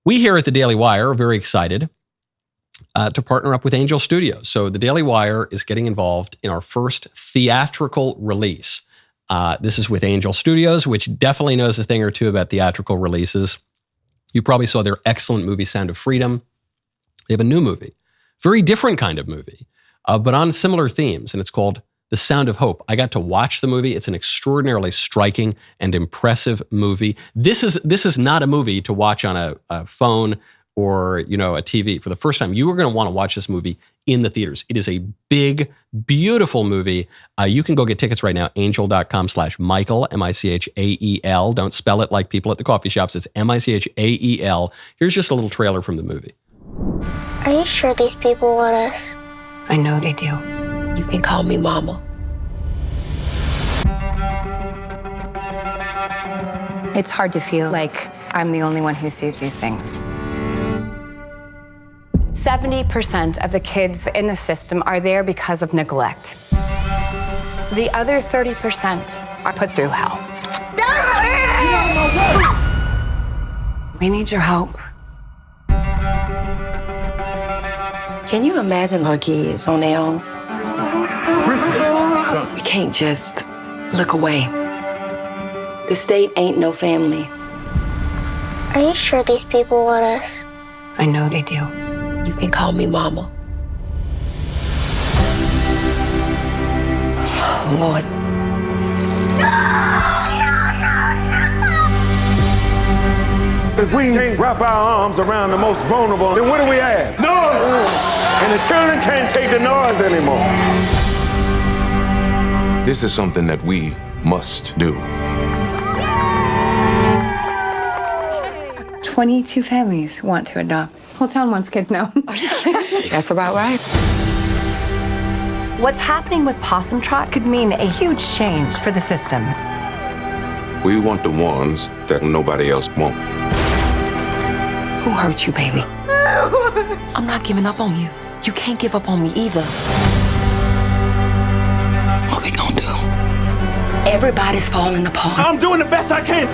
We here at the Daily Wire are very excited to partner up with Angel Studios. So the Daily Wire is getting involved in our first theatrical release. This is with Angel Studios, which definitely knows a thing or two about theatrical releases. You probably saw their excellent movie, Sound of Freedom. They have a new movie, very different kind of movie, but on similar themes, and it's called The Sound of Hope. I got to watch the movie. It's an extraordinarily striking and impressive movie. This is not a movie to watch on a phone or, a TV. For the first time, you are going to want to watch this movie in the theaters. It is a big, beautiful movie. You can go get tickets right now, angel.com/Michael, Michael. Don't spell it like people at the coffee shops. It's Michael. Here's just a little trailer from the movie. Are you sure these people want us? I know they do. You can call me Mama. It's hard to feel like I'm the only one who sees these things. 70% of the kids in the system are there because of neglect. The other 30% are put through hell. We need your help. Can you imagine our kids on their own? We can't just look away. The state ain't no family. Are you sure these people want us? I know they do. You can call me Mama. Oh, Lord. If we can't wrap our arms around the most vulnerable, then what do we have? Noise! And the children can't take the noise anymore. This is something that we must do. 22 families want to adopt. Whole town wants kids now. That's about right. What's happening with Possum Trot could mean a huge change for the system. We want the ones that nobody else wants. Who hurt you, baby? I'm not giving up on you. You can't give up on me either. What we gonna do? Everybody's falling apart. I'm doing the best I can.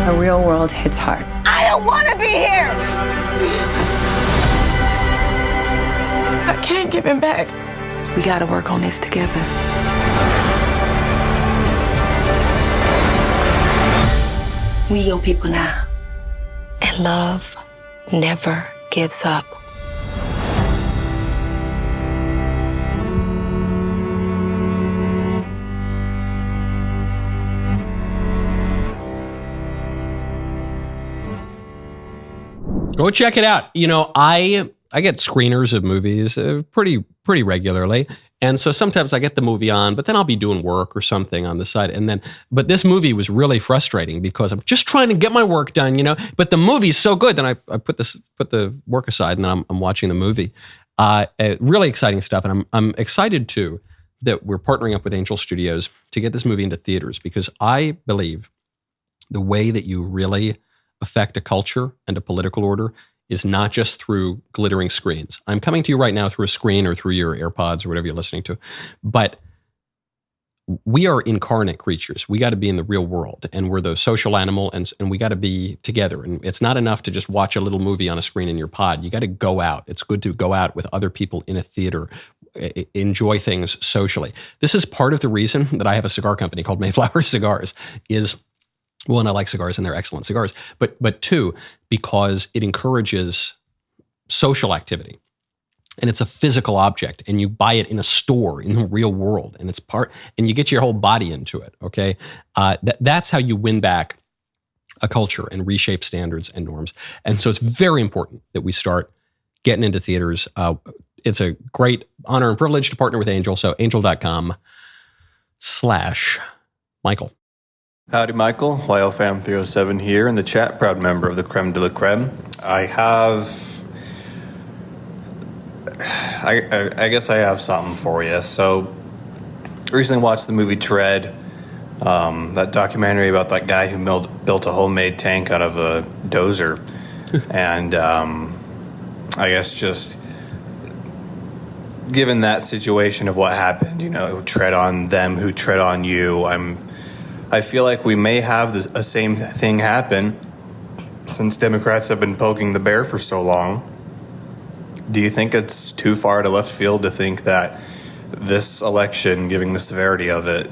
The real world hits hard. I don't want to be here. I can't give him back. We gotta work on this together. We your people now. And love never gives up. Go check it out. I get screeners of movies pretty regularly. And so sometimes I get the movie on, but then I'll be doing work or something on the side. But this movie was really frustrating because I'm just trying to get my work done, but the movie's so good. Then I put the work aside and I'm watching the movie. Really exciting stuff. And I'm excited too that we're partnering up with Angel Studios to get this movie into theaters, because I believe the way that you really affect a culture and a political order is not just through glittering screens. I'm coming to you right now through a screen or through your AirPods or whatever you're listening to. But we are incarnate creatures. We got to be in the real world, and we're the social animal, and we got to be together. And it's not enough to just watch a little movie on a screen in your pod. You got to go out. It's good to go out with other people in a theater, enjoy things socially. This is part of the reason that I have a cigar company called Mayflower Cigars is, one, I like cigars and they're excellent cigars, but two, because it encourages social activity. And it's a physical object, and you buy it in a store in the real world, and and you get your whole body into it, okay? That's how you win back a culture and reshape standards and norms. And so it's very important that we start getting into theaters. It's a great honor and privilege to partner with Angel, so angel.com/Michael. Howdy, Michael. YLFam307 here in the chat, proud member of the Creme de la Creme. I guess I have something for you. So, recently watched the movie Tread, that documentary about that guy who built a homemade tank out of a dozer. And I guess just given that situation of what happened, tread on them who tread on you, I feel like we may have a same thing happen since Democrats have been poking the bear for so long. Do you think it's too far to left field to think that this election, given the severity of it,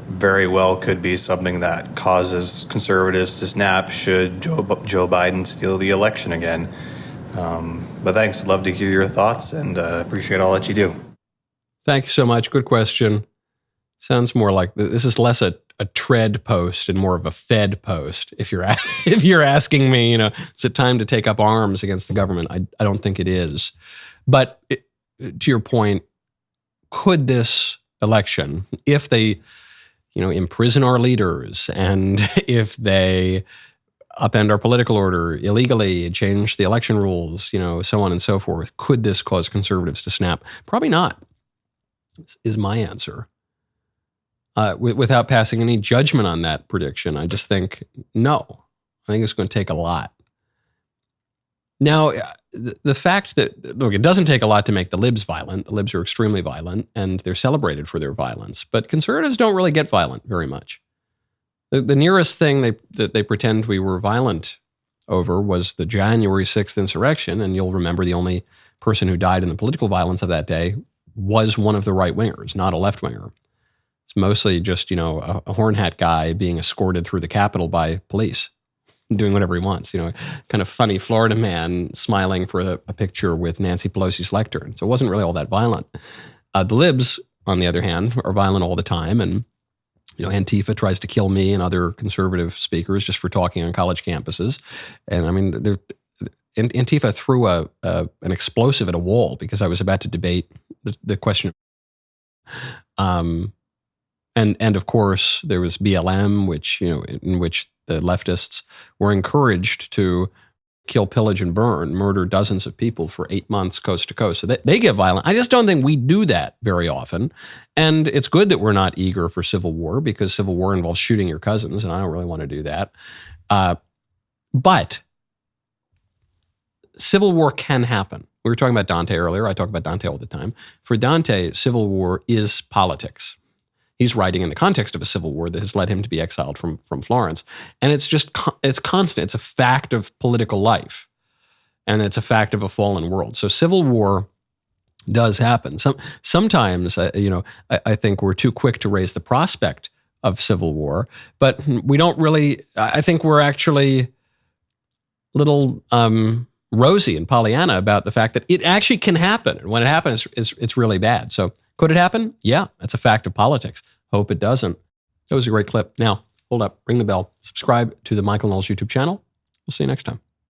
very well could be something that causes conservatives to snap should Joe Biden steal the election again? But thanks. I'd love to hear your thoughts, and appreciate all that you do. Thank you so much. Good question. Sounds more like this is less a tread post and more of a fed post. If you're asking me, is it time to take up arms against the government? I don't think it is. But to your point, could this election, if they, imprison our leaders and if they upend our political order illegally, change the election rules, so on and so forth, could this cause conservatives to snap? Probably not, is my answer. Without passing any judgment on that prediction, I just think no. I think it's going to take a lot. Now, the fact that, look, it doesn't take a lot to make the libs violent. The libs are extremely violent, and they're celebrated for their violence. But conservatives don't really get violent very much. The nearest thing that they pretend we were violent over was the January 6th insurrection, and you'll remember the only person who died in the political violence of that day was one of the right-wingers, not a left-winger. It's mostly just, a horn hat guy being escorted through the Capitol by police, doing whatever he wants, kind of funny Florida man smiling for a picture with Nancy Pelosi's lectern. So it wasn't really all that violent. The libs, on the other hand, are violent all the time. And, Antifa tries to kill me and other conservative speakers just for talking on college campuses. And I mean, Antifa threw an explosive at a wall because I was about to debate the question. And of course, there was BLM, which, in which the leftists were encouraged to kill, pillage, and burn, murder dozens of people for 8 months coast to coast. So they get violent. I just don't think we do that very often. And it's good that we're not eager for civil war, because civil war involves shooting your cousins, and I don't really want to do that. But civil war can happen. We were talking about Dante earlier. I talk about Dante all the time. For Dante, civil war is politics. He's writing in the context of a civil war that has led him to be exiled from Florence. And it's just, it's constant. It's a fact of political life. And it's a fact of a fallen world. So civil war does happen. Sometimes, I think we're too quick to raise the prospect of civil war, but we don't really, I think we're actually little rosy and Pollyanna about the fact that it actually can happen. And when it happens, it's really bad. So could it happen? Yeah, that's a fact of politics. Hope it doesn't. That was a great clip. Now, hold up, ring the bell, subscribe to the Michael Knowles YouTube channel. We'll see you next time.